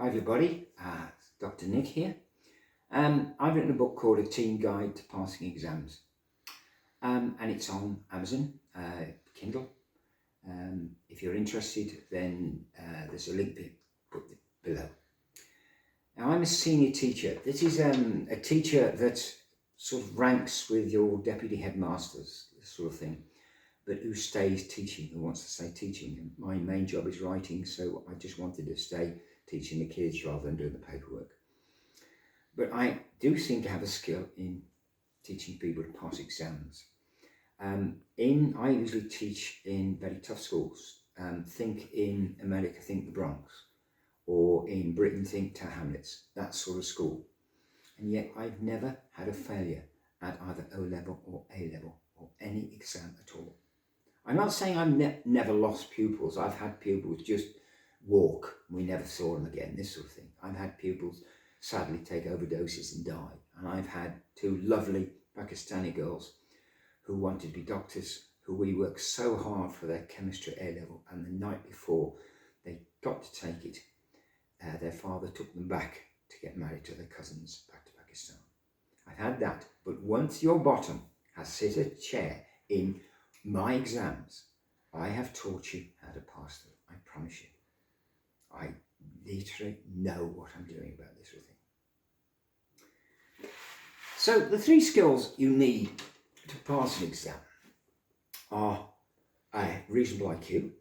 Hi everybody, Dr. Nick here. I've written a book called A Teen Guide to Passing Exams, and it's on Amazon, Kindle. If you're interested, then there's a link put below. Now, I'm a senior teacher. This is a teacher that sort of ranks with your deputy headmasters, this sort of thing, but who stays teaching, who wants to stay teaching. And my main job is writing, so I just wanted to stay teaching the kids rather than doing the paperwork. But I do seem to have a skill in teaching people to pass exams. I usually teach in very tough schools. Think in America, think the Bronx, or in Britain, think Tower Hamlets, that sort of school. And yet I've never had a failure at either O level or A level or any exam at all. I'm not saying I've never lost pupils. I've had pupils just walk, we never saw them again, this sort of thing. I've had pupils sadly take overdoses and die, and I've had two lovely Pakistani girls who wanted to be doctors, who we worked so hard for their chemistry A level, and the night before they got to take it, their father took them back to get married to their cousins back to Pakistan. I've had that, but once your bottom has sit a chair in my exams, I have taught you how to pass them, I promise you. I literally know what I'm doing about this sort of thing. So the three skills you need to pass an exam are a reasonable IQ,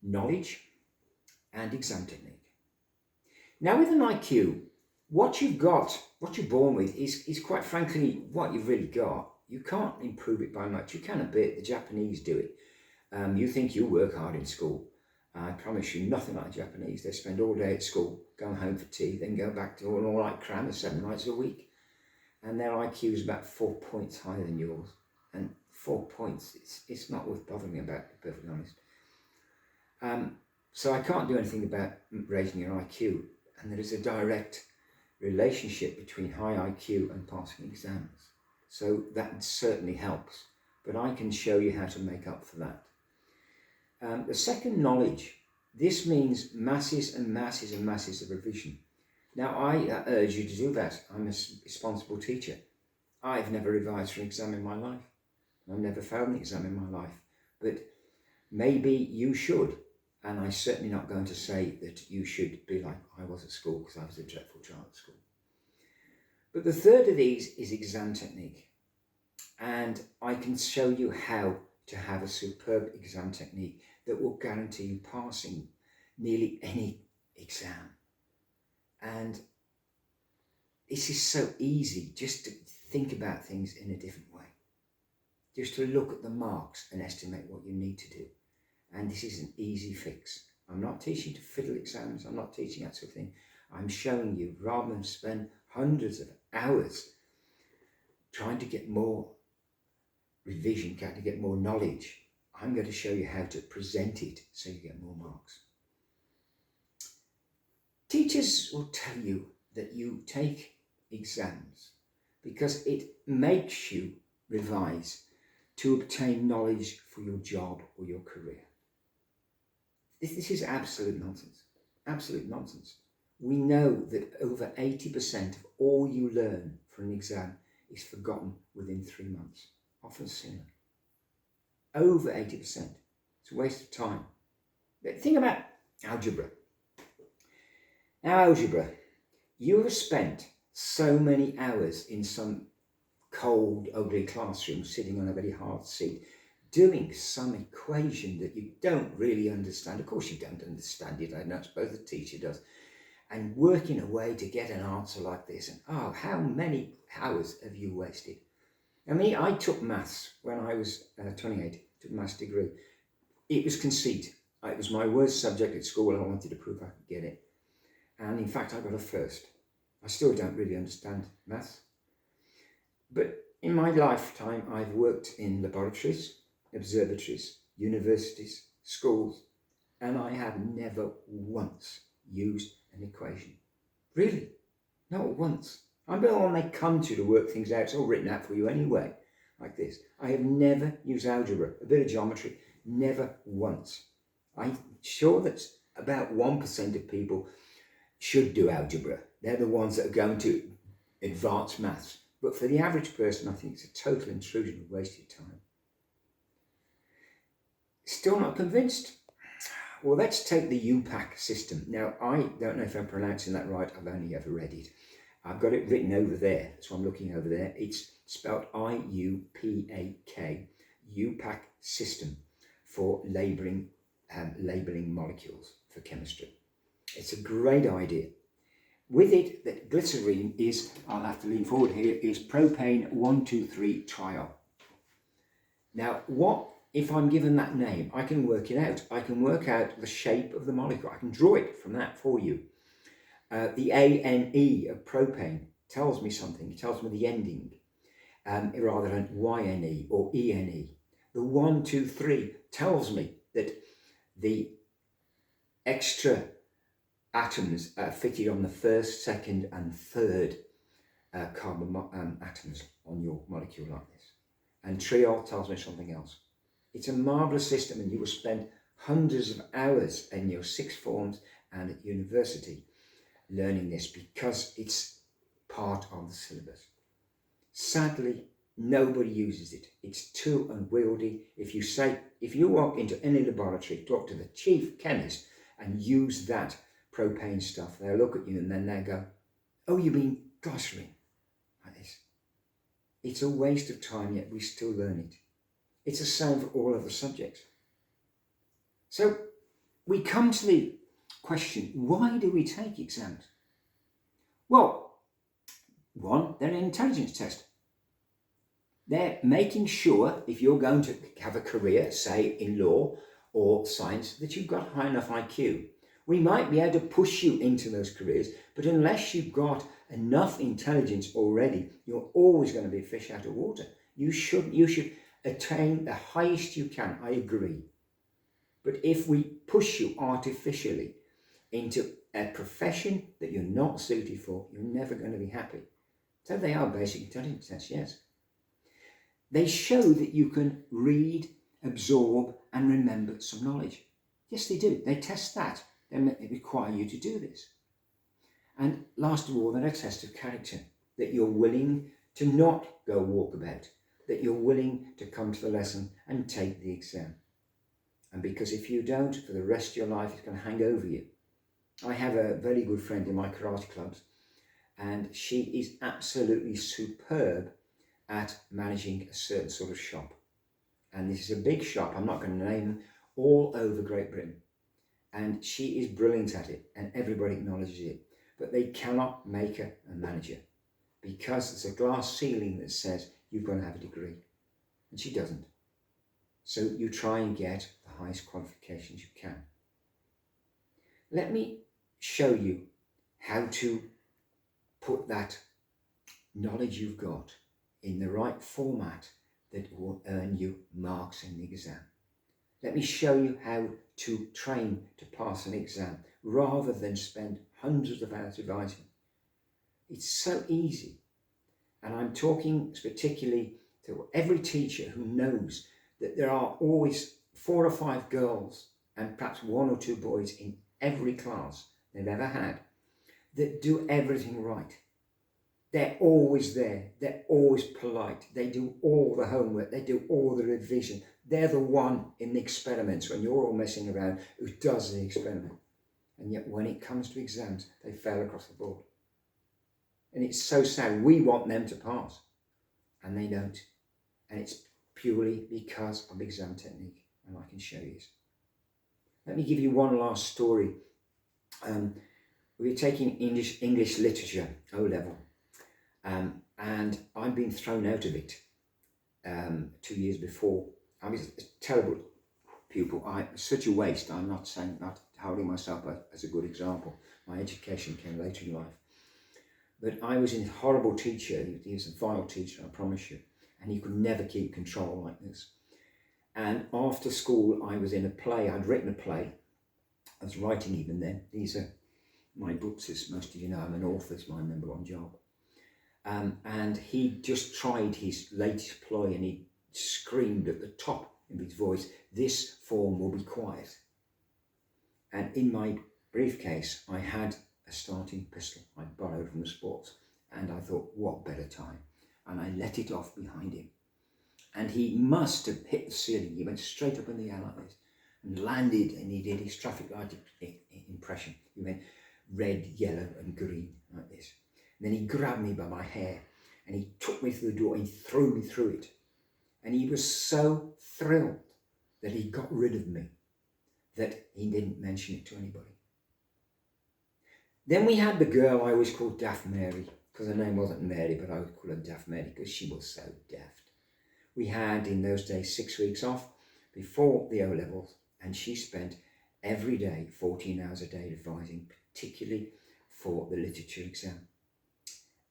knowledge, and exam technique. Now with an IQ, what you've got, what you're born with is quite frankly what you've really got. You can't improve it by much. You can a bit, the Japanese do it. You think you work hard in school. I promise you, nothing like the Japanese. They spend all day at school, go home for tea, then go back to an all-night cram 7 nights a week. And their IQ is about 4 points higher than yours. And 4 points, it's not worth bothering about, to be perfectly honest. So I can't do anything about raising your IQ. And there is a direct relationship between high IQ and passing exams. So that certainly helps. But I can show you how to make up for that. The second, knowledge. This means masses and masses and masses of revision. Now, I urge you to do that. I'm a responsible teacher. I've never revised for an exam in my life. I've never failed an exam in my life. But maybe you should. And I'm certainly not going to say that you should be like I was at school, because I was a dreadful child at school. But the third of these is exam technique. And I can show you how to have a superb exam technique that will guarantee you passing nearly any exam. And this is so easy, just to think about things in a different way. Just to look at the marks and estimate what you need to do. And this is an easy fix. I'm not teaching to fiddle exams, I'm not teaching that sort of thing. I'm showing you, rather than spend hundreds of hours trying to get more revision, trying to get more knowledge, I'm going to show you how to present it so you get more marks. Teachers will tell you that you take exams because it makes you revise to obtain knowledge for your job or your career. This is absolute nonsense. Absolute nonsense. We know that over 80% of all you learn for an exam is forgotten within 3 months, often sooner. Over 80%. It's a waste of time. But think about algebra. Now, algebra, you have spent so many hours in some cold, ugly classroom, sitting on a very hard seat, doing some equation that you don't really understand. Of course you don't understand it, I suppose the teacher does. And working away to get an answer like this. And how many hours have you wasted? I mean, I took maths when I was 28, took a maths degree. It was conceit. It was my worst subject at school and I wanted to prove I could get it. And in fact, I got a first. I still don't really understand maths. But in my lifetime, I've worked in laboratories, observatories, universities, schools, and I have never once used an equation. Really, not once. I'm the one they come to work things out. It's all written out for you anyway, like this. I have never used algebra, a bit of geometry, never once. I'm sure that about 1% of people should do algebra. They're the ones that are going to advanced maths. But for the average person, I think it's a total intrusion and wasted time. Still not convinced? Well, let's take the UPAC system. Now, I don't know if I'm pronouncing that right. I've only ever read it. I've got it written over there, so I'm looking over there. It's spelled IUPAK, UPAC system for labeling molecules for chemistry. It's a great idea. With it, that glycerine is, I'll have to lean forward here, is propane 1,2,3 triol. Now, what if I'm given that name? I can work it out. I can work out the shape of the molecule. I can draw it from that for you. The ANE of propane tells me something. It tells me the ending, rather than YNE or ENE. The 1,2,3 tells me that the extra atoms are fitted on the first, second, and third carbon atoms on your molecule like this. And triol tells me something else. It's a marvellous system, and you will spend hundreds of hours in your sixth forms and at university learning this because it's part of the syllabus. Sadly, nobody uses it. It's too unwieldy. If you walk into any laboratory, talk to the chief chemist and use that propane stuff, they'll look at you and then they'll go, "Oh, you mean glycerine?" Like this. It's a waste of time, yet we still learn it. It's the same for all other subjects. So we come to the question, why do we take exams? Well, one, they're an intelligence test. They're making sure if you're going to have a career, say in law or science, that you've got high enough IQ. We might be able to push you into those careers, but unless you've got enough intelligence already, you're always going to be a fish out of water. You should attain the highest you can, I agree. But if we push you artificially into a profession that you're not suited for, you're never going to be happy. So they are basic intelligence tests, yes. They show that you can read, absorb, and remember some knowledge. Yes, they do. They test that. They require you to do this. And last of all, they're a test of character, that you're willing to not go walkabout, that you're willing to come to the lesson and take the exam. And because if you don't, for the rest of your life, it's going to hang over you. I have a very good friend in my karate clubs, and she is absolutely superb at managing a certain sort of shop. And this is a big shop, I'm not going to name them, all over Great Britain. And she is brilliant at it, and everybody acknowledges it. But they cannot make her a manager because there's a glass ceiling that says you've got to have a degree. And she doesn't. So you try and get the highest qualifications you can. Let me show you how to put that knowledge you've got in the right format that will earn you marks in the exam. Let me show you how to train to pass an exam rather than spend hundreds of hours revising. It's so easy. And I'm talking particularly to every teacher who knows that there are always 4 or 5 girls and perhaps 1 or 2 boys in every class they've ever had that do everything right. They're always there. They're always polite. They do all the homework. They do all the revision. They're the one in the experiments when you're all messing around who does the experiment. And yet when it comes to exams, they fail across the board. And it's so sad. We want them to pass and they don't. And it's purely because of exam technique. And I can show you this. Let me give you one last story. We were taking English literature, O-level. And I'd been thrown out of it 2 years before. I was a terrible pupil. Such a waste. I'm not holding myself up as a good example. My education came later in life. But I was a horrible teacher. He was a vile teacher, I promise you. And he could never keep control like this. And after school, I was in a play. I'd written a play. I was writing even then. These are my books, as most of you know. I'm an author. It's my number one job. And he just tried his latest ploy and he screamed at the top of his voice, "This form will be quiet." And in my briefcase, I had a starting pistol I borrowed from the sports. And I thought, what better time? And I let it off behind him. And he must have hit the ceiling. He went straight up in the air like this and landed, and he did his traffic light impression. He went red, yellow and green like this. And then he grabbed me by my hair and he took me through the door and he threw me through it. And he was so thrilled that he got rid of me that he didn't mention it to anybody. Then we had the girl I always called Daft Mary, because her name wasn't Mary, but I would call her Daft Mary because she was so daft. We had in those days 6 weeks off before the O-levels, and she spent every day 14 hours a day revising, particularly for the literature exam.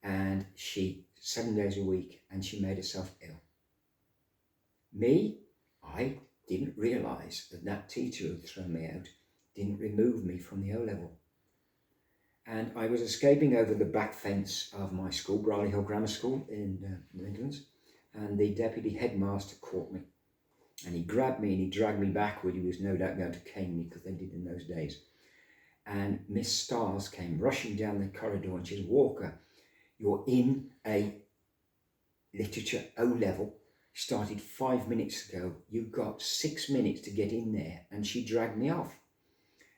And 7 days a week, and she made herself ill. Me, I didn't realise that teacher who had thrown me out didn't remove me from the O-level. And I was escaping over the back fence of my school, Brierley Hill Grammar School in the Midlands, and the deputy headmaster caught me. And he grabbed me and he dragged me backward. He was no doubt going to cane me, because they did in those days. And Miss Stars came rushing down the corridor and she said, Walker, you're in a literature O-level. Started 5 minutes ago. You've got 6 minutes to get in there. And she dragged me off.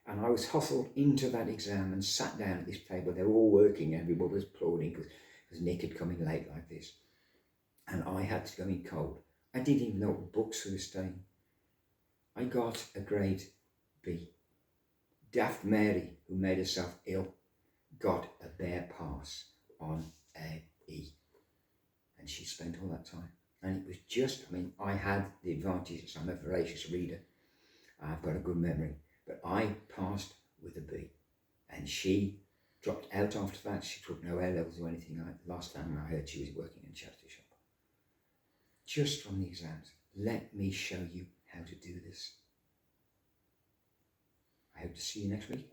And I was hustled into that exam and sat down at this table. They were all working. Everybody was applauding because Nick had come in late like this. And I had to go in cold. I didn't even know what books were staying. I got a grade B. Daft Mary, who made herself ill, got a bare pass on a E. And she spent all that time. And it was just, I had the advantage. I'm a voracious reader. I've got a good memory. But I passed with a B. And she dropped out after that. She took no A-levels or anything like that. Last time I heard, she was working in a charity shop. Just from the exams. Let me show you how to do this. I hope to see you next week.